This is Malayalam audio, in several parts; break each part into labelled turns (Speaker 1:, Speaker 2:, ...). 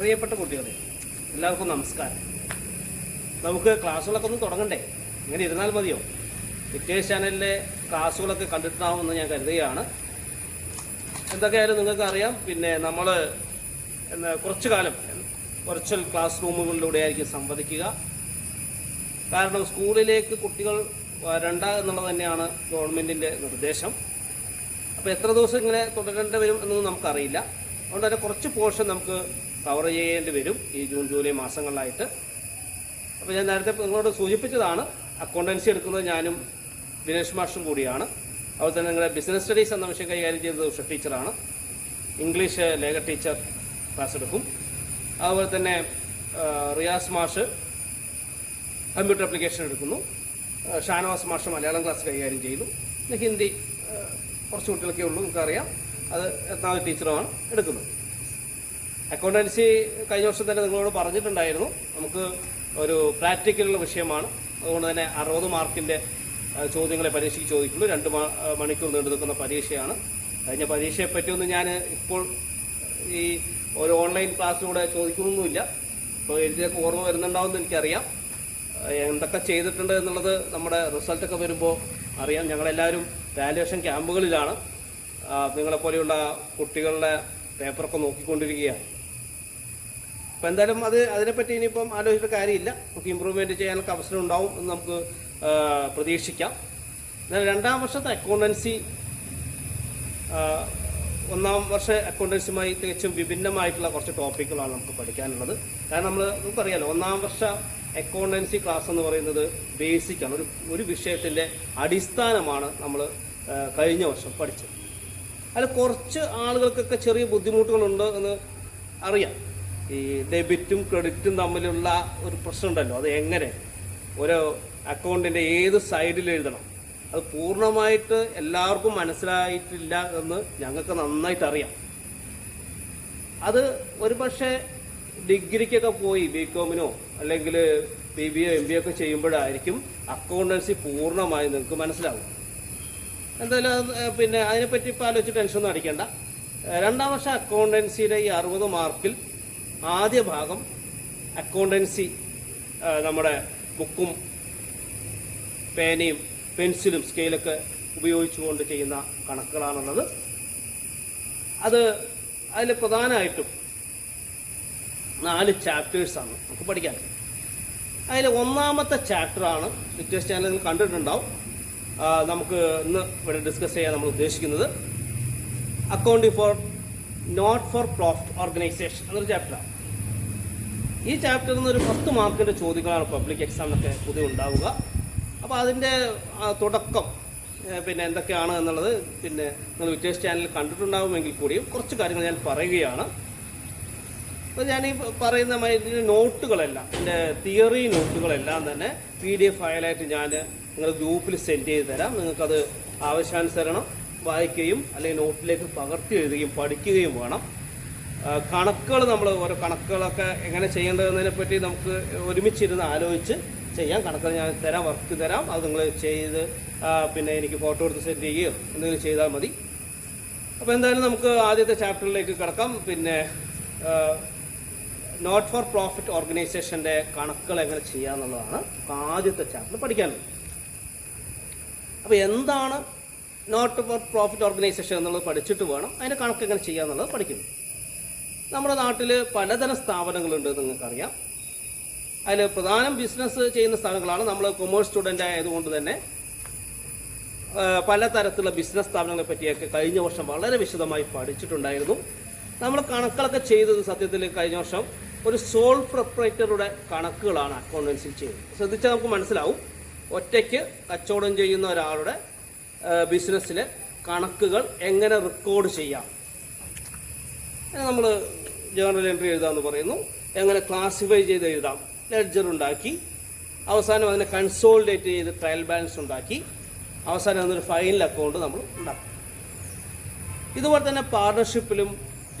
Speaker 1: പ്രിയപ്പെട്ട കുട്ടികളെ, എല്ലാവർക്കും നമസ്കാരം. നമുക്ക് ക്ലാസ്സുകളൊക്കെ ഒന്ന് തുടങ്ങണ്ടേ? ഇങ്ങനെ ഇരുന്നാൽ മതിയോ? വിക്ടേഴ്സ് ചാനലിലെ ക്ലാസ്സുകളൊക്കെ കണ്ടിട്ടുണ്ടാവുമെന്ന് ഞാൻ കരുതുകയാണ്. എന്തൊക്കെയായാലും നിങ്ങൾക്ക് അറിയാം, പിന്നെ നമ്മൾ കുറച്ചു കാലം വെർച്വൽ ക്ലാസ് റൂമുകളിലൂടെ ആയിരിക്കും സംവദിക്കുക. കാരണം സ്കൂളിലേക്ക് കുട്ടികൾ വരണ്ട എന്നുള്ളത് തന്നെയാണ് ഗവൺമെൻറ്റിൻ്റെ നിർദ്ദേശം. അപ്പോൾ എത്ര ദിവസം ഇങ്ങനെ തുടരേണ്ടി വരും എന്നൊന്നും നമുക്കറിയില്ല. അതുകൊണ്ട് തന്നെ കുറച്ച് പോർഷൻ നമുക്ക് കവർ ചെയ്യേണ്ടി വരും ഈ ജൂൺ ജൂലൈ മാസങ്ങളിലായിട്ട്. അപ്പോൾ ഞാൻ നേരത്തെ നിങ്ങളോട് സൂചിപ്പിച്ചതാണ്, അക്കൗണ്ടൻസി എടുക്കുന്നത് ഞാനും ദിനേഷ് മാഷും കൂടിയാണ്. അതുപോലെ തന്നെ നിങ്ങളുടെ ബിസിനസ് സ്റ്റഡീസ് എന്ന വിഷയം കൈകാര്യം ചെയ്തത് ഉഷ ടീച്ചറാണ്. ഇംഗ്ലീഷ് ലേഖ ടീച്ചർ ക്ലാസ് എടുക്കും. അതുപോലെ തന്നെ റിയാസ് മാഷ് കമ്പ്യൂട്ടർ ആപ്ലിക്കേഷൻ എടുക്കുന്നു. ഷാനവാസ് മാഷ് മലയാളം ക്ലാസ് കൈകാര്യം ചെയ്തു. പിന്നെ ഹിന്ദി കുറച്ച് കുട്ടികൾക്കേ ഉള്ളൂ, നമുക്കറിയാം. അത് എത്നാമത് ടീച്ചറുമാണ് എടുക്കുന്നത്. അക്കൗണ്ടൻസി കഴിഞ്ഞ വർഷം തന്നെ നിങ്ങളോട് പറഞ്ഞിട്ടുണ്ടായിരുന്നു, നമുക്ക് ഒരു പ്രാക്ടിക്കലുള്ള വിഷയമാണ്. അതുകൊണ്ട് തന്നെ 60 മാർക്കിൻ്റെ ചോദ്യങ്ങളെ പരീക്ഷയ്ക്ക് ചോദിക്കുള്ളൂ. 2 മണിക്കൂർ നീണ്ടു നിൽക്കുന്ന പരീക്ഷയാണ്. കഴിഞ്ഞ പരീക്ഷയെ പറ്റിയൊന്നും ഞാൻ ഇപ്പോൾ ഈ ഒരു ഓൺലൈൻ ക്ലാസ്സിലൂടെ ചോദിക്കുന്നൊന്നുമില്ല. ഇപ്പോൾ എഴുതിയൊക്കെ ഓർമ്മ വരുന്നുണ്ടാവുമെന്ന് എനിക്കറിയാം. എന്തൊക്കെ ചെയ്തിട്ടുണ്ട് എന്നുള്ളത് നമ്മുടെ റിസൾട്ടൊക്കെ വരുമ്പോൾ അറിയാം. ഞങ്ങളെല്ലാവരും വാല്യുവേഷൻ ക്യാമ്പുകളിലാണ്. നിങ്ങളെപ്പോലെയുള്ള കുട്ടികളുടെ പേപ്പറൊക്കെ നോക്കിക്കൊണ്ടിരിക്കുകയാണ്. അപ്പോൾ എന്തായാലും അതിനെപ്പറ്റി ഇനിയിപ്പം ആലോചിച്ചിട്ട് കാര്യമില്ല. നമുക്ക് ഇമ്പ്രൂവ്മെൻറ്റ് ചെയ്യാനൊക്കെ അവസരം ഉണ്ടാവും എന്ന് നമുക്ക് പ്രതീക്ഷിക്കാം. എന്നാൽ 2ാം വർഷത്തെ അക്കൗണ്ടൻസി 1ാം വർഷ അക്കൗണ്ടൻസിയുമായി തികച്ചും വിഭിന്നമായിട്ടുള്ള കുറച്ച് ടോപ്പിക്കുകളാണ് നമുക്ക് പഠിക്കാനുള്ളത്. കാരണം നമുക്കറിയാലോ, 1ാം വർഷ അക്കൗണ്ടൻസി ക്ലാസ് എന്ന് പറയുന്നത് ബേസിക്കാണ്. ഒരു വിഷയത്തിൻ്റെ അടിസ്ഥാനമാണ് നമ്മൾ കഴിഞ്ഞ വർഷം പഠിച്ചത്. അതിൽ കുറച്ച് ആളുകൾക്കൊക്കെ ചെറിയ ബുദ്ധിമുട്ടുകളുണ്ട് എന്ന് അറിയാം. ഈ ഡെബിറ്റും ക്രെഡിറ്റും തമ്മിലുള്ള ഒരു പ്രശ്നമുണ്ടല്ലോ, അത് എങ്ങനെ ഒരു അക്കൗണ്ടിൻ്റെ ഏത് സൈഡിൽ എഴുതണം, അത് പൂർണ്ണമായിട്ട് എല്ലാവർക്കും മനസ്സിലായിട്ടില്ല എന്ന് ഞങ്ങൾക്ക് നന്നായിട്ട് അറിയാം. അത് ഒരു പക്ഷേ ഡിഗ്രിക്കൊക്കെ പോയി ബികോമിനോ അല്ലെങ്കിൽ BBA MBA ഒക്കെ ചെയ്യുമ്പോഴായിരിക്കും അക്കൗണ്ടൻസി പൂർണ്ണമായി നിങ്ങൾക്ക് മനസ്സിലാവും. എന്തായാലും പിന്നെ അതിനെപ്പറ്റി ഇപ്പോൾ ആലോചിച്ച് ടെൻഷനൊന്നും അടിക്കേണ്ട. 2ാം വർഷ അക്കൗണ്ടൻസിയുടെ ഈ 60 മാർക്കിൽ ആദ്യ ഭാഗം അക്കൗണ്ടൻസി നമ്മുടെ ബുക്കും പേനയും പെൻസിലും സ്കെയിലൊക്കെ ഉപയോഗിച്ചുകൊണ്ട് ചെയ്യുന്ന കണക്കുകളാണുള്ളത്. അതിൽ പ്രധാനമായിട്ടും 4 ചാപ്റ്റേഴ്സാണ് നമുക്ക് പഠിക്കാൻ. അതിൽ 1ാമത്തെ ചാപ്റ്ററാണ് വിക്ടേഴ്സ് ചാനലിൽ കണ്ടിട്ടുണ്ടാവും. നമുക്ക് ഇന്ന് ഇവിടെ ഡിസ്കസ് ചെയ്യാൻ നമ്മൾ ഉദ്ദേശിക്കുന്നത് accounting for not for profit organisation എന്നൊരു ചാപ്റ്ററാണ്. ഈ ചാപ്റ്ററിൽ നിന്ന് ഒരു 10 മാർക്കിൻ്റെ ചോദ്യങ്ങളാണ് പബ്ലിക് എക്സാമിനൊക്കെ പൊതുവെ ഉണ്ടാവുക. അപ്പോൾ അതിൻ്റെ തുടക്കം പിന്നെ എന്തൊക്കെയാണ് എന്നുള്ളത് പിന്നെ നിങ്ങൾ വിക്ടേഴ്സ് ചാനലിൽ കണ്ടിട്ടുണ്ടാവുമെങ്കിൽ കൂടിയും കുറച്ച് കാര്യങ്ങൾ ഞാൻ പറയുകയാണ്. അപ്പോൾ ഞാൻ ഈ പറയുന്ന നോട്ടുകളെല്ലാം, എൻ്റെ തിയറി നോട്ടുകളെല്ലാം തന്നെ PDF ഫയലായിട്ട് ഞാൻ നിങ്ങൾ ഗ്രൂപ്പിൽ സെൻഡ് ചെയ്ത് തരാം. നിങ്ങൾക്കത് ആവശ്യാനുസരണം വായിക്കുകയും അല്ലെങ്കിൽ നോട്ടിലേക്ക് പകർത്തി എഴുതുകയും പഠിക്കുകയും വേണം. കണക്കുകൾ നമ്മൾ ഓരോ കണക്കുകളൊക്കെ എങ്ങനെ ചെയ്യേണ്ടതെന്നതിനെപ്പറ്റി നമുക്ക് ഒരുമിച്ചിരുന്ന് ആലോചിച്ച് ചെയ്യാം. കണക്കുകൾ ഞാൻ തരാം, വർക്ക് തരാം. അത് നിങ്ങൾ ചെയ്ത് പിന്നെ എനിക്ക് ഫോട്ടോ എടുത്ത് സെൻഡ് ചെയ്യുകയോ എന്തെങ്കിലും ചെയ്താൽ മതി. അപ്പോൾ എന്തായാലും നമുക്ക് ആദ്യത്തെ ചാപ്റ്ററിലേക്ക് കിടക്കാം. പിന്നെ നോട്ട് ഫോർ പ്രോഫിറ്റ് ഓർഗനൈസേഷൻ്റെ കണക്കുകൾ എങ്ങനെ ചെയ്യാമെന്നുള്ളതാണ് ആദ്യത്തെ ചാപ്റ്റർ പഠിക്കാനുള്ളത്. അപ്പോൾ എന്താണ് നോട്ട് ഫോർ പ്രോഫിറ്റ് ഓർഗനൈസേഷൻ എന്നുള്ളത് പഠിച്ചിട്ട് വേണം അതിൻ്റെ കണക്ക് എങ്ങനെ ചെയ്യാമെന്നുള്ളത് പഠിക്കുന്നത്. നമ്മുടെ നാട്ടിൽ പലതരം സ്ഥാപനങ്ങളുണ്ട്, നിങ്ങൾക്കറിയാം. അതിൽ പ്രധാനം ബിസിനസ് ചെയ്യുന്ന സ്ഥാപനങ്ങളാണ്. നമ്മൾ കൊമേഴ്സ് സ്റ്റുഡൻ്റ് ആയതുകൊണ്ട് തന്നെ പലതരത്തിലുള്ള ബിസിനസ് സ്ഥാപനങ്ങളെ പറ്റിയൊക്കെ കഴിഞ്ഞ വർഷം വളരെ വിശദമായി പഠിച്ചിട്ടുണ്ടായിരുന്നു. നമ്മൾ കണക്കുകളൊക്കെ ചെയ്തത് സത്യത്തിൽ കഴിഞ്ഞ വർഷം ഒരു സോൾ പ്രൊപ്പറേറ്ററുടെ കണക്കുകളാണ് അക്കൗണ്ടൻസിൽ ചെയ്തത്. ശ്രദ്ധിച്ചാൽ നമുക്ക് മനസ്സിലാവും, ഒറ്റയ്ക്ക് കച്ചവടം ചെയ്യുന്ന ഒരാളുടെ ബിസിനസ്സിലെ കണക്കുകൾ എങ്ങനെ റെക്കോർഡ് ചെയ്യാം. നമ്മൾ ജേർണൽ എൻട്രി എഴുതാമെന്ന് പറയുന്നു, എങ്ങനെ ക്ലാസിഫൈ ചെയ്ത് എഴുതാം, ലെഡ്ജർ ഉണ്ടാക്കി, അവസാനം അതിനെ കൺസോളിഡേറ്റ് ചെയ്ത് ട്രയൽ ബാലൻസ് ഉണ്ടാക്കി, അവസാനം അതിനൊരു ഫൈനൽ അക്കൗണ്ട് നമ്മൾ ഉണ്ടാക്കും. ഇതുപോലെ തന്നെ പാർട്ണർഷിപ്പിലും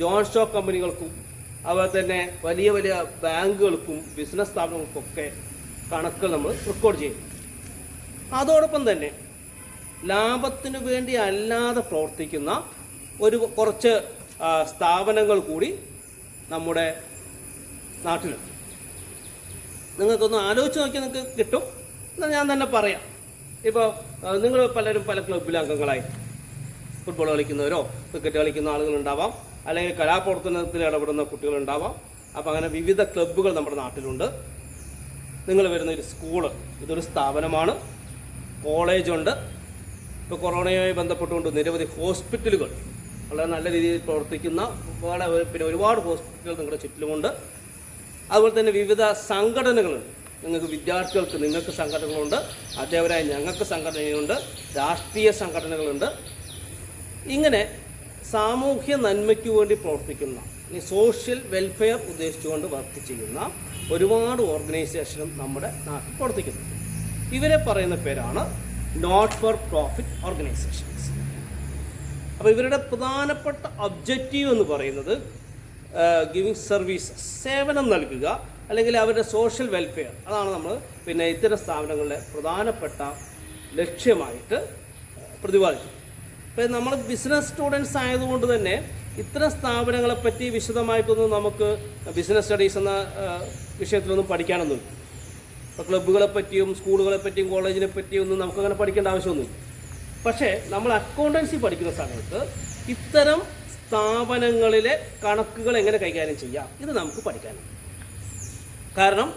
Speaker 1: ജോയിന്റ് സ്റ്റോക്ക് കമ്പനികൾക്കും അതുപോലെ തന്നെ വലിയ വലിയ ബാങ്കുകൾക്കും ബിസിനസ് സ്ഥാപനങ്ങൾക്കൊക്കെ കണക്കുകൾ നമ്മൾ റെക്കോർഡ് ചെയ്യും. അതോടൊപ്പം തന്നെ ലാഭത്തിനു വേണ്ടി അല്ലാതെ പ്രവർത്തിക്കുന്ന കുറച്ച് സ്ഥാപനങ്ങൾ കൂടി നമ്മുടെ നാട്ടിലുണ്ട്. നിങ്ങൾക്കൊന്ന് ആലോചിച്ച് നോക്കിയാൽ നിങ്ങൾക്ക് കിട്ടും. എന്നാൽ ഞാൻ തന്നെ പറയാം. ഇപ്പോൾ നിങ്ങൾ പലരും പല ക്ലബ്ബിലെ അംഗങ്ങളായി ഫുട്ബോൾ കളിക്കുന്നവരോ ക്രിക്കറ്റ് കളിക്കുന്ന ആളുകളുണ്ടാവാം, അല്ലെങ്കിൽ കലാപ്രവർത്തനത്തിൽ ഇടപെടുന്ന കുട്ടികളുണ്ടാവാം. അപ്പോൾ അങ്ങനെ വിവിധ ക്ലബ്ബുകൾ നമ്മുടെ നാട്ടിലുണ്ട്. നിങ്ങൾ വരുന്ന ഒരു സ്കൂള്, ഇതൊരു സ്ഥാപനമാണ്. കോളേജുണ്ട്. ഇപ്പോൾ കൊറോണയുമായി ബന്ധപ്പെട്ടുകൊണ്ട് നിരവധി ഹോസ്പിറ്റലുകൾ വളരെ നല്ല രീതിയിൽ പ്രവർത്തിക്കുന്ന പിന്നെ ഒരുപാട് ഹോസ്പിറ്റലുകൾ നിങ്ങളുടെ ചുറ്റിലുമുണ്ട്. അതുപോലെ തന്നെ വിവിധ സംഘടനകളുണ്ട്. നിങ്ങൾക്ക് വിദ്യാർത്ഥികൾക്ക് നിങ്ങൾക്ക് സംഘടനകളുണ്ട്, അതേവരായി ഞങ്ങൾക്ക് സംഘടനയുണ്ട്, രാഷ്ട്രീയ സംഘടനകളുണ്ട്. ഇങ്ങനെ സാമൂഹ്യ നന്മയ്ക്ക് വേണ്ടി പ്രവർത്തിക്കുന്ന സോഷ്യൽ വെൽഫെയർ ഉദ്ദേശിച്ചുകൊണ്ട് വർക്ക് ചെയ്യുന്ന ഒരുപാട് ഓർഗനൈസേഷനും നമ്മുടെ നാട്ടിൽ പ്രവർത്തിക്കുന്നു. ഇവരെ പറയുന്ന പേരാണ് നോട്ട് ഫോർ പ്രോഫിറ്റ് ഓർഗനൈസേഷൻസ്. അപ്പോൾ ഇവരുടെ പ്രധാനപ്പെട്ട ഒബ്ജക്റ്റീവ് എന്ന് പറയുന്നത് ഗിവിങ് സർവീസസ്, സേവനം നൽകുക, അല്ലെങ്കിൽ അവരുടെ സോഷ്യൽ വെൽഫെയർ. അതാണ് നമ്മൾ പിന്നെ ഇത്തരം സ്ഥാപനങ്ങളുടെ പ്രധാനപ്പെട്ട ലക്ഷ്യമായിട്ട് പ്രതിപാദിക്കുന്നത്. ഇപ്പോൾ നമ്മൾ ബിസിനസ് സ്റ്റുഡൻസ് ആയതുകൊണ്ട് തന്നെ ഇത്തരം സ്ഥാപനങ്ങളെപ്പറ്റി വിശദമായിട്ടൊന്നും നമുക്ക് ബിസിനസ് സ്റ്റഡീസ് എന്ന വിഷയത്തിലൊന്നും പഠിക്കാനൊന്നുമില്ല. ഇപ്പോൾ ക്ലബ്ബുകളെ പറ്റിയും സ്കൂളുകളെ പറ്റിയും കോളേജിനെ പറ്റിയും ഒന്നും നമുക്കങ്ങനെ പഠിക്കേണ്ട ആവശ്യമൊന്നുമില്ല. പക്ഷേ നമ്മൾ അക്കൗണ്ടൻസി പഠിക്കുന്ന സമയത്ത് ഇത്തരം സ്ഥാപനങ്ങളിലെ കണക്കുകൾ എങ്ങനെ കൈകാര്യം ചെയ്യാം, ഇത് നമുക്ക് പഠിക്കാനുണ്ട്. കാരണം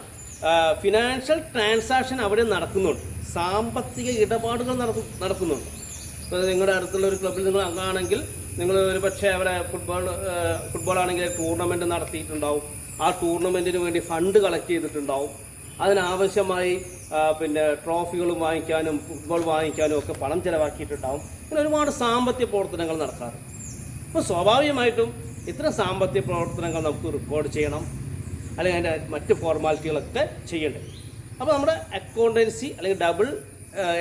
Speaker 1: ഫിനാൻഷ്യൽ ട്രാൻസാക്ഷൻ അവിടെ നടക്കുന്നുണ്ട്, സാമ്പത്തിക ഇടപാടുകൾ നടക്കുന്നുണ്ട്. ഇപ്പോൾ നിങ്ങളുടെ അടുത്തുള്ള ഒരു ക്ലബ്ബിൽ നിങ്ങൾ അംഗമാണെങ്കിൽ നിങ്ങൾ ഒരു പക്ഷേ അവിടെ ഫുട്ബോൾ ആണെങ്കിൽ ടൂർണമെൻറ്റ് നടത്തിയിട്ടുണ്ടാവും. ആ ടൂർണമെൻറ്റിന് വേണ്ടി ഫണ്ട് കളക്ട് ചെയ്തിട്ടുണ്ടാവും. അതിനാവശ്യമായി പിന്നെ ട്രോഫികൾ വാങ്ങിക്കാനും ഫുട്ബോൾ വാങ്ങിക്കാനും ഒക്കെ പണം ചിലവാക്കിയിട്ടുണ്ടാവും. ഇങ്ങനെ ഒരുപാട് സാമ്പത്തിക പ്രവർത്തനങ്ങൾ നടക്കാറുണ്ട്. അപ്പോൾ സ്വാഭാവികമായിട്ടും ഇത്തരം സാമ്പത്തിക പ്രവർത്തനങ്ങൾ നമുക്ക് റെക്കോർഡ് ചെയ്യണം, അല്ലെങ്കിൽ അതിൻ്റെ മറ്റ് ഫോർമാലിറ്റികളൊക്കെ ചെയ്യണ്ടേ. അപ്പോൾ നമ്മുടെ അക്കൗണ്ടൻസി അല്ലെങ്കിൽ ഡബിൾ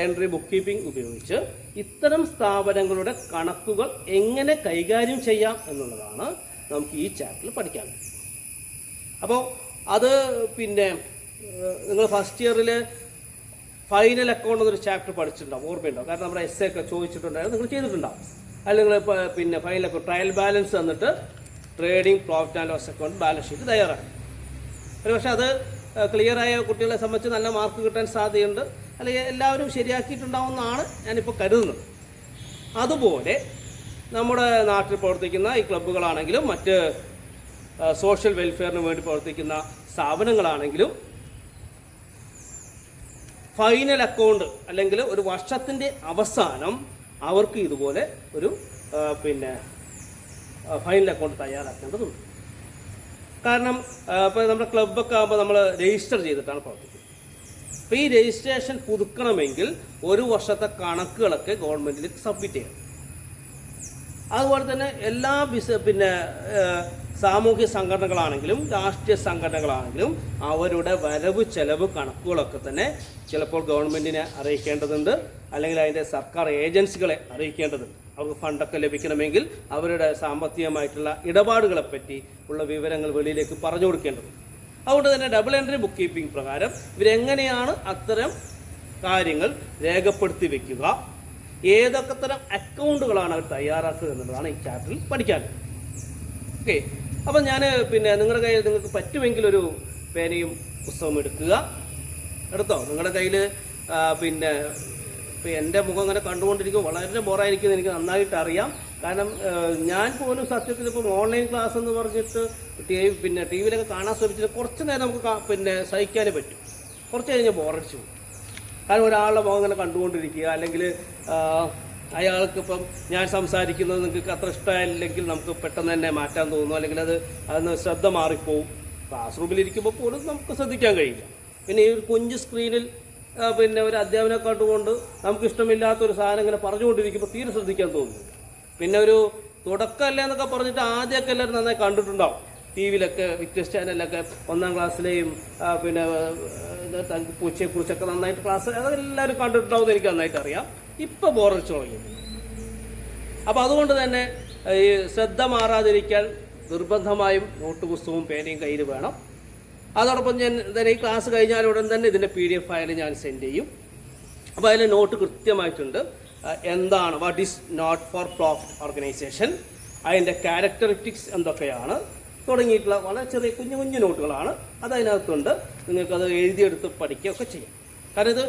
Speaker 1: എൻട്രി ബുക്ക് കീപ്പിംഗ് ഉപയോഗിച്ച് ഇത്തരം സ്ഥാപനങ്ങളുടെ കണക്കുകൾ എങ്ങനെ കൈകാര്യം ചെയ്യാം എന്നുള്ളതാണ് നമുക്ക് ഈ ചാപ്റ്ററിൽ പഠിക്കാൻ. അപ്പോൾ അത് പിന്നെ നിങ്ങൾ ഫസ്റ്റ് ഇയറിൽ ഫൈനൽ അക്കൗണ്ട് എന്നൊരു ചാപ്റ്റർ പഠിച്ചിട്ടുണ്ടാവും, ഓർമ്മയുണ്ടാവും. കാരണം നമ്മുടെ എസ് ഒക്കെ ചോദിച്ചിട്ടുണ്ടായിരുന്നു, നിങ്ങൾ ചെയ്തിട്ടുണ്ടാവും. അല്ലെങ്കിൽ നിങ്ങൾ പിന്നെ ഫൈനൽ അക്കൗണ്ട് ട്രയൽ ബാലൻസ് തന്നിട്ട് trading profit and loss account balance sheet തയ്യാറാക്കി. ഒരു പക്ഷേ അത് ക്ലിയറായ കുട്ടികളെ സംബന്ധിച്ച് നല്ല മാർക്ക് കിട്ടാൻ സാധ്യതയുണ്ട്, അല്ലെങ്കിൽ എല്ലാവരും ശരിയാക്കിയിട്ടുണ്ടാവുമെന്നാണ് ഞാനിപ്പോൾ കരുതുന്നത്. അതുപോലെ നമ്മുടെ നാട്ടിൽ പ്രവർത്തിക്കുന്ന ഈ ക്ലബ്ബുകളാണെങ്കിലും മറ്റ് സോഷ്യൽ വെൽഫെയറിന് വേണ്ടി പ്രവർത്തിക്കുന്ന സ്ഥാപനങ്ങളാണെങ്കിലും ഫൈനൽ അക്കൗണ്ട് അല്ലെങ്കിൽ ഒരു വർഷത്തിൻ്റെ അവസാനം അവർക്ക് ഇതുപോലെ ഒരു പിന്നെ ഫൈനൽ അക്കൗണ്ട് തയ്യാറാക്കേണ്ടതുണ്ട്. കാരണം ഇപ്പോൾ നമ്മുടെ ക്ലബ്ബൊക്കെ ആകുമ്പോൾ നമ്മൾ രജിസ്റ്റർ ചെയ്തിട്ടാണ് പ്രവർത്തിക്കുന്നത്. അപ്പോൾ ഈ രജിസ്ട്രേഷൻ പുതുക്കണമെങ്കിൽ ഒരു വർഷത്തെ കണക്കുകളൊക്കെ ഗവൺമെൻറ്റിൽ സബ്മിറ്റ് ചെയ്യണം. അതുപോലെ തന്നെ എല്ലാ പിന്നെ സാമൂഹ്യ സംഘടനകളാണെങ്കിലും രാഷ്ട്രീയ സംഘടനകളാണെങ്കിലും അവരുടെ വരവ് ചെലവ് കണക്കുകളൊക്കെ തന്നെ ചിലപ്പോൾ ഗവൺമെൻറ്റിനെ അറിയിക്കേണ്ടതുണ്ട്, അല്ലെങ്കിൽ അതിൻ്റെ സർക്കാർ ഏജൻസികളെ അറിയിക്കേണ്ടതുണ്ട്. അവർക്ക് ഫണ്ടൊക്കെ ലഭിക്കണമെങ്കിൽ അവരുടെ സാമ്പത്തികമായിട്ടുള്ള ഇടപാടുകളെപ്പറ്റി ഉള്ള വിവരങ്ങൾ വെളിയിലേക്ക് പറഞ്ഞു കൊടുക്കേണ്ടതുണ്ട്. അതുകൊണ്ട് തന്നെ ഡബിൾ എൻട്രി ബുക്ക് കീപ്പിംഗ് പ്രകാരം ഇവരെങ്ങനെയാണ് അത്തരം കാര്യങ്ങൾ രേഖപ്പെടുത്തി വെക്കുക, ഏതൊക്കെ തരം അക്കൗണ്ടുകളാണ് അവർ തയ്യാറാക്കുക എന്നുള്ളതാണ് ഈ ചാപ്റ്ററിൽ പഠിക്കാൻ. ഓക്കെ, അപ്പം ഞാൻ പിന്നെ നിങ്ങളുടെ കയ്യിൽ നിങ്ങൾക്ക് പറ്റുമെങ്കിൽ ഒരു പേനയും പുസ്തകവും എടുത്തോ. നിങ്ങളുടെ കയ്യിൽ പിന്നെ ഇപ്പോൾ എൻ്റെ മുഖം ഇങ്ങനെ കണ്ടുകൊണ്ടിരിക്കും വളരെ ബോറായിരിക്കുമെന്ന് എനിക്ക് നന്നായിട്ട് അറിയാം. കാരണം ഞാൻ പോലും സത്യത്തിൽ ഇപ്പം ഓൺലൈൻ ക്ലാസ് എന്ന് പറഞ്ഞിട്ട് പിന്നെ ടി വിയിലൊക്കെ കാണാൻ ശ്രമിച്ചിട്ട് കുറച്ച് നേരം നമുക്ക് പിന്നെ സഹിക്കാനേ പറ്റും. കുറച്ച് കഴിഞ്ഞ് ബോറടിച്ചു പോകും. കാരണം ഒരാളുടെ മുഖം ഇങ്ങനെ കണ്ടുകൊണ്ടിരിക്കുക, അല്ലെങ്കിൽ അയാൾക്ക് ഇപ്പം ഞാൻ സംസാരിക്കുന്നത് നിങ്ങൾക്ക് അത്ര ഇഷ്ടമായില്ലെങ്കിൽ നമുക്ക് പെട്ടെന്ന് തന്നെ മാറ്റാൻ തോന്നുന്നു, അല്ലെങ്കിൽ അതിന് ശ്രദ്ധ മാറിപ്പോവും. ക്ലാസ് റൂമിലിരിക്കുമ്പോൾ പോലും നമുക്ക് ശ്രദ്ധിക്കാൻ കഴിയില്ല. പിന്നെ ഈ ഒരു കുഞ്ഞ് സ്ക്രീനിൽ പിന്നെ ഒരു അധ്യാപനം കണ്ടുകൊണ്ട് നമുക്ക് ഇഷ്ടമില്ലാത്തൊരു സാധനം ഇങ്ങനെ പറഞ്ഞുകൊണ്ടിരിക്കുമ്പോൾ തീരെ ശ്രദ്ധിക്കാൻ തോന്നുന്നു. പിന്നെ ഒരു തുടക്കമല്ല എന്നൊക്കെ പറഞ്ഞിട്ട് ആദ്യമൊക്കെ എല്ലാവരും നന്നായി കണ്ടിട്ടുണ്ടാവും. ടി വിയിലൊക്കെ വിക്ടേഴ്സ് ചാനലിലൊക്കെ 1ാം ക്ലാസ്സിലെയും പിന്നെ പൂച്ചയെക്കുറിച്ചൊക്കെ നന്നായിട്ട് ക്ലാസ് അതെല്ലാവരും കണ്ടിട്ടുണ്ടാവും എന്ന് എനിക്ക് നന്നായിട്ട് അറിയാം. ഇപ്പോൾ ബോറടിച്ചു തുടങ്ങി. അപ്പോൾ അതുകൊണ്ട് തന്നെ ഈ ശ്രദ്ധ മാറാതിരിക്കാൻ നിർബന്ധമായും നോട്ട് പുസ്തകവും പേനയും കയ്യിൽ വേണം. അതോടൊപ്പം ഞാൻ തന്നെ ഈ ക്ലാസ് കഴിഞ്ഞാലുടൻ തന്നെ ഇതിൻ്റെ PDF ഫയൽ ഞാൻ സെൻഡ് ചെയ്യും. അപ്പോൾ അതിൽ നോട്ട് കൃത്യമായിട്ടുണ്ട്. എന്താണ് what is not for profit organisation, അതിൻ്റെ ക്യാരക്ടറിസ്റ്റിക്സ് എന്തൊക്കെയാണ്, തുടങ്ങിയിട്ടുള്ള വളരെ ചെറിയ കുഞ്ഞു കുഞ്ഞു നോട്ടുകളാണ്. അതതിനകത്തുണ്ട്. നിങ്ങൾക്കത് എഴുതിയെടുത്ത് പഠിക്കുകയൊക്കെ ചെയ്യാം. കാരണം ഇത്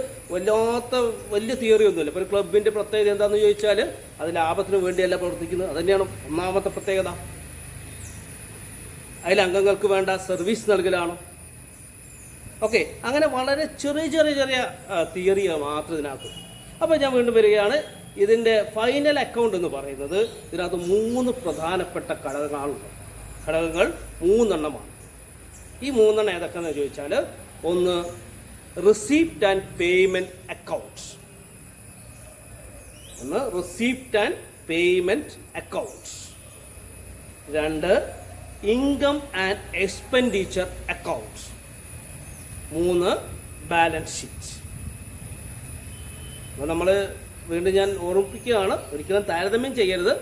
Speaker 1: വലിയ തിയറി ഒന്നുമില്ല. ഇപ്പോൾ ഒരു ക്ലബിൻ്റെ പ്രത്യേകത എന്താണെന്ന് ചോദിച്ചാൽ അത് ലാഭത്തിന് വേണ്ടിയല്ല പ്രവർത്തിക്കുന്നത്. അത് തന്നെയാണ് ഒന്നാമത്തെ പ്രത്യേകത. അതിൽ അംഗങ്ങൾക്ക് വേണ്ട സർവീസ് നൽകലാണ്. ഓക്കെ, അങ്ങനെ വളരെ ചെറിയ തിയറി മാത്രം ഇതിനകത്ത്. അപ്പോൾ ഞാൻ വീണ്ടും വരികയാണ്. ഇതിൻ്റെ ഫൈനൽ അക്കൗണ്ട് എന്ന് പറയുന്നത് ഇതിനകത്ത് 3 പ്രധാനപ്പെട്ട ഘടകങ്ങൾ 3 ഈ 3 ഏതൊക്കെയെന്ന് ചോദിച്ചാൽ, ഒന്ന് റിസീപ്റ്റ് ആൻഡ് പേയ്മെൻറ്റ് അക്കൗണ്ട്സ്. രണ്ട് income and expenditure accounts. 3 balance sheet. അപ്പോൾ നമ്മൾ വീണ്ടും ഞാൻ ഓർമ്മിപ്പിക്കുകയാണ്, ഒരിക്കലും താരതമ്യം ചെയ്യരുത്.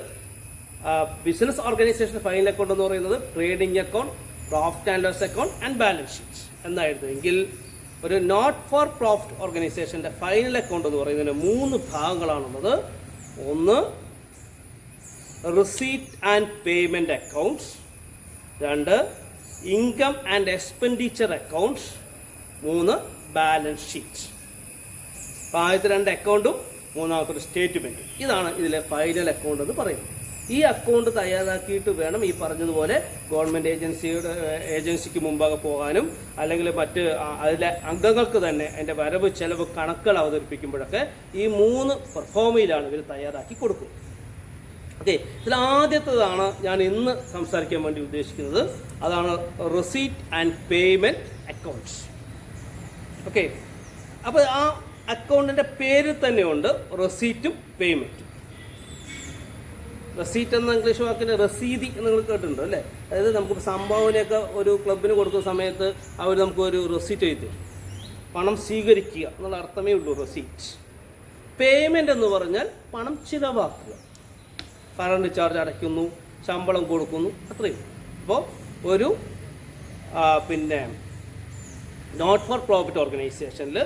Speaker 1: ബിസിനസ് ഓർഗനൈസേഷൻ ഫൈനൽ അക്കൗണ്ട് എന്ന് പറയുന്നത് trading account, profit and loss account and balance sheet എന്നായിരുന്നു. എങ്കിൽ ഒരു നോട്ട് ഫോർ പ്രോഫിറ്റ് ഓർഗനൈസേഷൻ്റെ ഫൈനൽ അക്കൗണ്ട് എന്ന് പറയുന്നതിന് 3 ഭാഗങ്ങളാണുള്ളത്. ഒന്ന് receipt and payment accounts, 2 income and expenditure accounts, 3 balance sheet. ആദ്യത്തെ 2 അക്കൗണ്ടും മൂന്നാമത്തെ സ്റ്റേറ്റ്മെൻറ്റും. ഇതാണ് ഇതിലെ ഫൈനൽ അക്കൗണ്ട് എന്ന് പറയുന്നത്. ഈ അക്കൗണ്ട് തയ്യാറാക്കിയിട്ട് വേണം ഈ പറഞ്ഞതുപോലെ ഗവൺമെൻറ് ഏജൻസിക്ക് മുമ്പാകെ പോകാനും, അല്ലെങ്കിൽ മറ്റ് അതിലെ അംഗങ്ങൾക്ക് തന്നെ അതിൻ്റെ വരവ് ചെലവ് കണക്കുകൾ അവതരിപ്പിക്കുമ്പോഴൊക്കെ ഈ 3 പെർഫോമയിലാണ് ഇവർ തയ്യാറാക്കി കൊടുക്കുന്നത്. ഓക്കെ, ഇതിൽ ആദ്യത്തേതാണ് ഞാൻ ഇന്ന് സംസാരിക്കാൻ വേണ്ടി ഉദ്ദേശിക്കുന്നത്. അതാണ് receipt and payment accounts. Okay, അപ്പോൾ ആ അക്കൗണ്ടിൻ്റെ പേരിൽ തന്നെയുണ്ട് റെസീറ്റും പേയ്മെൻറ്റും. റെസീറ്റ് എന്ന ഇംഗ്ലീഷ് വാക്കിൻ്റെ റസീതി എന്ന് നിങ്ങൾ കേട്ടിട്ടുണ്ട് അല്ലേ? അതായത് നമുക്ക് സംഭാവനയൊക്കെ ഒരു ക്ലബിന് കൊടുക്കുന്ന സമയത്ത് അവർ നമുക്കൊരു റെസീറ്റ് എഴുതി തരും. പണം സ്വീകരിക്കുക എന്നുള്ള അർത്ഥമേ ഉള്ളൂ റെസീറ്റ്. പേയ്മെൻ്റ് എന്ന് പറഞ്ഞാൽ പണം ചിലവാക്കുക. കറണ്ട് ചാർജ് അടയ്ക്കുന്നു, ശമ്പളം കൊടുക്കുന്നു, അത്രയും. അപ്പോൾ ഒരു നോട്ട് ഫോർ പ്രോഫിറ്റ് ഓർഗനൈസേഷനിൽ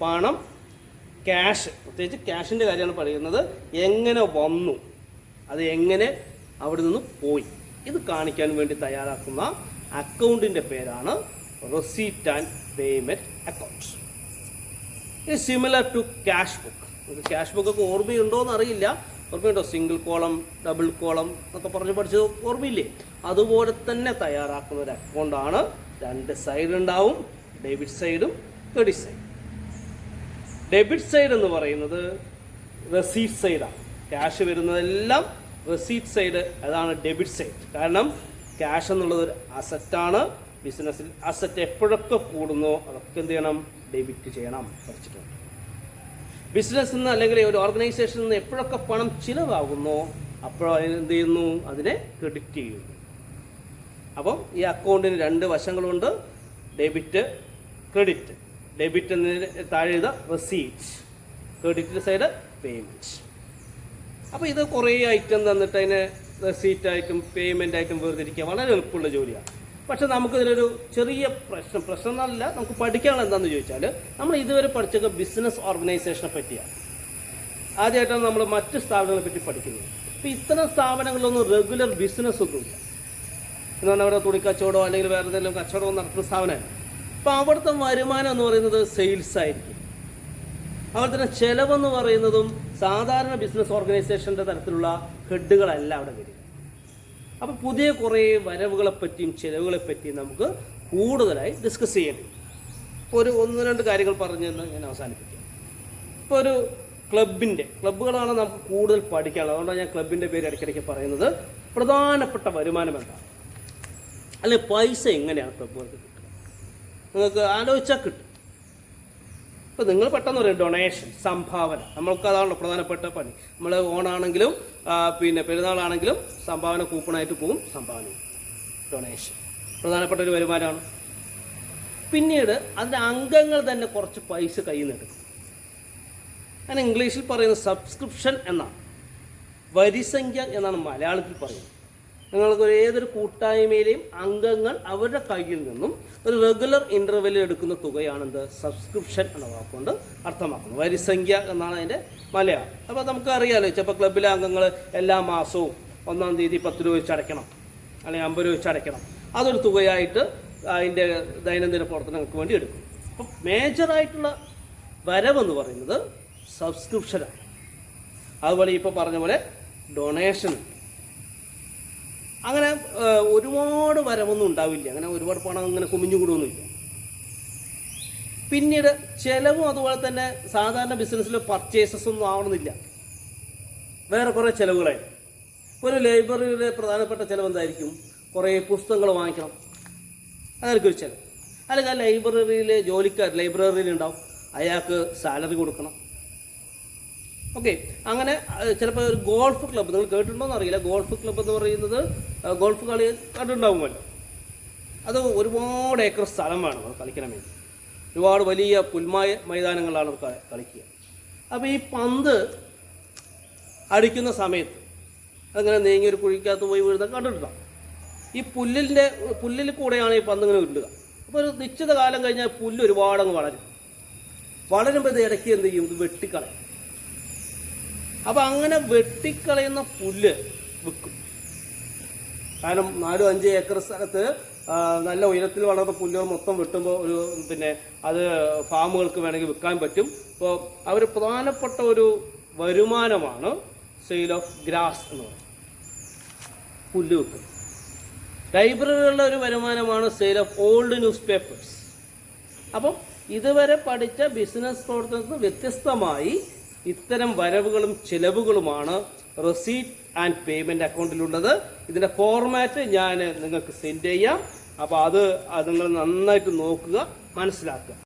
Speaker 1: പണം, ക്യാഷ്, പ്രത്യേകിച്ച് ക്യാഷിൻ്റെ കാര്യമാണ് പറയുന്നത്, എങ്ങനെ വന്നു, അത് എങ്ങനെ അവിടെ നിന്ന് പോയി, ഇത് കാണിക്കാൻ വേണ്ടി തയ്യാറാക്കുന്ന അക്കൗണ്ടിൻ്റെ പേരാണ് റെസീറ്റ് ആൻഡ് പേയ്മെൻറ്റ് അക്കൗണ്ട്സ്. ഇത് സിമിലർ ടു ക്യാഷ് ബുക്ക്. നമുക്ക് ക്യാഷ് ബുക്കൊക്കെ ഓർമ്മയുണ്ടോ എന്ന് അറിയില്ല. ഓർമ്മയുണ്ടോ? സിംഗിൾ കോളം, ഡബിൾ കോളം എന്നൊക്കെ പറഞ്ഞ് പഠിച്ചത് ഓർമ്മയില്ലേ? അതുപോലെ തന്നെ തയ്യാറാക്കുന്ന ഒരു അക്കൗണ്ടാണ്. 2 സൈഡ് ഉണ്ടാവും, ഡെബിറ്റ് സൈഡും ക്രെഡിറ്റ് സൈഡും. ഡെബിറ്റ് സൈഡ് എന്ന് പറയുന്നത് റെസീറ്റ് സൈഡാണ്. ക്യാഷ് വരുന്നതെല്ലാം റെസീറ്റ് സൈഡ്, അതാണ് ഡെബിറ്റ് സൈഡ്. കാരണം ക്യാഷ് എന്നുള്ളത് ഒരു അസറ്റാണ്. ബിസിനസ്സിൽ അസറ്റ് എപ്പോഴൊക്കെ കൂടുന്നോ അതൊക്കെ എന്ത് ചെയ്യണം? ഡെബിറ്റ് ചെയ്യണം. പഠിച്ചിട്ടുണ്ട്. ബിസിനസ്സിൽ നിന്ന് അല്ലെങ്കിൽ ഒരു ഓർഗനൈസേഷനിൽ നിന്ന് എപ്പോഴൊക്കെ പണം ചിലവാകുന്നോ അപ്പോൾ എന്ത് ചെയ്യുന്നു? അതിനെ ക്രെഡിറ്റ് ചെയ്യുന്നു. അപ്പം ഈ അക്കൗണ്ടിന് 2 വശങ്ങളുണ്ട്, ഡെബിറ്റ്, ക്രെഡിറ്റ്. ഡെബിറ്റ് എന്നതിന് താഴെ എഴുതുക റെസീറ്റ്, ക്രെഡിറ്റ് സൈഡ് പേയ്മെൻറ്റ്. അപ്പോൾ ഇത് കുറേ ഐറ്റം തന്നിട്ട് അതിനെ റെസീറ്റായിട്ടും പേയ്മെൻ്റ് ആയിട്ടും വേർതിരിക്കുക വളരെ എളുപ്പമുള്ള ജോലിയാണ്. പക്ഷെ നമുക്കിതിലൊരു ചെറിയ പ്രശ്നം എന്നല്ല, നമുക്ക് പഠിക്കാനുള്ള എന്താണെന്ന് ചോദിച്ചാൽ, നമ്മൾ ഇതുവരെ പഠിച്ചൊക്കെ ബിസിനസ് ഓർഗനൈസേഷനെ പറ്റിയാണ്. ആദ്യമായിട്ടാണ് നമ്മൾ മറ്റ് സ്ഥാപനങ്ങളെ പറ്റി പഠിക്കുന്നത്. അപ്പോൾ ഇത്തരം സ്ഥാപനങ്ങളിലൊന്നും റെഗുലർ ബിസിനസ് ഒന്നുമില്ല. എന്ന് പറഞ്ഞാൽ അവിടെ തുണിക്കച്ചവടമോ അല്ലെങ്കിൽ വേറെ എന്തെങ്കിലും കച്ചവടമോ നടത്തുന്ന സ്ഥാപനമാണ്. അപ്പോൾ അവിടുത്തെ വരുമാനം എന്ന് പറയുന്നത് സെയിൽസ് ആയിരിക്കും. അതുപോലെ തന്നെ ചിലവെന്ന് പറയുന്നതും സാധാരണ ബിസിനസ് ഓർഗനൈസേഷൻ്റെ തരത്തിലുള്ള ഹെഡുകളല്ല അവിടെ വരിക. അപ്പോൾ പുതിയ കുറേ വരവുകളെപ്പറ്റിയും ചിലവുകളെപ്പറ്റിയും നമുക്ക് കൂടുതലായി ഡിസ്കസ് ചെയ്യേണ്ടി വരും. ഇപ്പോൾ 1-2 കാര്യങ്ങൾ പറഞ്ഞെന്ന് ഞാൻ അവസാനിപ്പിക്കാം. ഇപ്പോൾ ഒരു ക്ലബ്ബുകളാണ് നമുക്ക് കൂടുതൽ പഠിക്കാനുള്ളത്. അതുകൊണ്ടാണ് ഞാൻ ക്ലബിൻ്റെ പേര് ഇടയ്ക്കിടയ്ക്ക് പറയുന്നത്. പ്രധാനപ്പെട്ട വരുമാനം എന്താണ്, അല്ലെങ്കിൽ പൈസ എങ്ങനെയാണ് ക്ലബ്ബുകൾക്ക് കിട്ടുക? നിങ്ങൾക്ക് ആലോചിച്ചാൽ കിട്ടും. ഇപ്പോൾ നിങ്ങൾ പെട്ടെന്ന് പറയും ഡൊണേഷൻ, സംഭാവന. നമ്മൾക്ക് അതാണല്ലോ പ്രധാനപ്പെട്ട പണി. നമ്മൾ ഓണാണെങ്കിലും പെരുന്നാളാണെങ്കിലും സംഭാവന കൂപ്പണായിട്ട് പോകും. സംഭാവന, ഡൊണേഷൻ പ്രധാനപ്പെട്ട ഒരു വരുമാനമാണ്. പിന്നീട് അതിൻ്റെ അംഗങ്ങൾ തന്നെ കുറച്ച് പൈസ കയ്യിൽ നിന്ന് എടുക്കും. ഞാൻ ഇംഗ്ലീഷിൽ പറയുന്നത് സബ്സ്ക്രിപ്ഷൻ എന്നാണ്, വരിസംഖ്യ എന്നാണ് മലയാളത്തിൽ പറയുന്നത്. നിങ്ങൾക്ക് ഏതൊരു കൂട്ടായ്മയിലെയും അംഗങ്ങൾ അവരുടെ കയ്യിൽ നിന്നും ഒരു റെഗുലർ ഇൻ്റർവെല്ലിൽ എടുക്കുന്ന തുകയാണ് എന്ത്? സബ്സ്ക്രിപ്ഷൻ എന്ന വാക്കുകൊണ്ട് അർത്ഥമാക്കുന്നത്. വരിസംഖ്യ എന്നാണ് അതിൻ്റെ മലയാളം. അപ്പോൾ നമുക്ക് അറിയാമല്ലോ, ചിലപ്പോൾ ക്ലബിലെ അംഗങ്ങൾ എല്ലാ മാസവും 1-ാം തീയതി 10 രൂപ വെച്ച് അടയ്ക്കണം, അല്ലെങ്കിൽ 50 രൂപ വെച്ച് അടയ്ക്കണം. അതൊരു തുകയായിട്ട് അതിൻ്റെ ദൈനംദിന പ്രവർത്തനങ്ങൾക്ക് വേണ്ടി എടുക്കും. അപ്പം മേജറായിട്ടുള്ള വരവെന്ന് പറയുന്നത് സബ്സ്ക്രിപ്ഷനാണ്. അതുപോലെ ഇപ്പോൾ പറഞ്ഞ പോലെ ഡൊണേഷൻ. അങ്ങനെ ഒരുപാട് വരവൊന്നും ഉണ്ടാവില്ല, അങ്ങനെ ഒരുപാട് പണം അങ്ങനെ കുമിഞ്ഞുകൂടുമൊന്നുമില്ല. പിന്നീട് ചിലവും അതുപോലെ തന്നെ സാധാരണ ബിസിനസ്സിൽ പർച്ചേസസ് ഒന്നും ആവണമെന്നില്ല, വേറെ കുറേ ചിലവുകളായി. ഒരു ലൈബ്രറിയുടെ പ്രധാനപ്പെട്ട ചിലവ് എന്തായിരിക്കും? കുറേ പുസ്തകങ്ങൾ വാങ്ങിക്കണം, അതായിരിക്കും ഒരു ചിലവ്. അല്ലെങ്കിൽ ആ ലൈബ്രറിയിലെ ജോലിക്കാർ ലൈബ്രറിയിലുണ്ടാവും, അയാൾക്ക് സാലറി കൊടുക്കണം. ഓക്കെ, അങ്ങനെ ചിലപ്പോൾ ഒരു ഗോൾഫ് ക്ലബ്ബ്, നിങ്ങൾ കേട്ടിട്ടുണ്ടോയെന്ന് അറിയില്ല, ഗോൾഫ് ക്ലബ്ബ് എന്ന് പറയുന്നത് ഗോൾഫ് കളി കണ്ടിട്ടുണ്ടാവുമല്ലോ. അത് ഒരുപാട് ഏക്കർ സ്ഥലം വേണം അത് കളിക്കണം വേണ്ടി. ഒരുപാട് വലിയ മൈതാനങ്ങളാണ് കളിക്കുക. അപ്പോൾ ഈ പന്ത് അടിക്കുന്ന സമയത്ത് അങ്ങനെ നീങ്ങിയൊരു കുഴിക്കകത്ത് പോയി വീഴുന്ന കണ്ടിട്ടുണ്ടാവും. ഈ പുല്ലിൽ കൂടെയാണ് ഈ പന്ത് ഇങ്ങനെ ഉരുളുക. അപ്പോൾ ഒരു നിശ്ചിത കാലം കഴിഞ്ഞാൽ പുല്ല് ഒരുപാടങ്ങ് വളരുമ്പോൾ ഇത് ഇടയ്ക്ക് എന്ത് ചെയ്യും? ഇത് വെട്ടിക്കളയും. അപ്പം അങ്ങനെ വെട്ടിക്കളയുന്ന പുല്ല് വിൽക്കും. കാരണം 4-5 ഏക്കർ സ്ഥലത്ത് നല്ല ഉയരത്തിൽ വളർന്ന പുല്ലുകൾ മൊത്തം വെട്ടുമ്പോൾ അത് ഫാമുകൾക്ക് വേണമെങ്കിൽ വിൽക്കാൻ പറ്റും. അപ്പോൾ അവർ പ്രധാനപ്പെട്ട ഒരു വരുമാനമാണ് സെയിൽ ഓഫ് ഗ്രാസ് എന്ന് പറയുന്നത്, പുല്ല് വിൽക്കും. ലൈബ്രറികളുടെ ഒരു വരുമാനമാണ് sale of old news papers. അപ്പം ഇതുവരെ പഠിച്ച ബിസിനസ് പ്രവർത്തനത്തിൽ വ്യത്യസ്തമായി ഇത്തരം വരവുകളും ചിലവുകളുമാണ് റെസീറ്റ് ആൻഡ് പേയ്മെൻറ്റ് അക്കൗണ്ടിലുള്ളത്. ഇതിൻ്റെ ഫോർമാറ്റ് ഞാൻ നിങ്ങൾക്ക് സെൻഡ് ചെയ്യാം. അപ്പോൾ അത് നിങ്ങൾ നന്നായിട്ട് നോക്കുക, മനസ്സിലാക്കുക.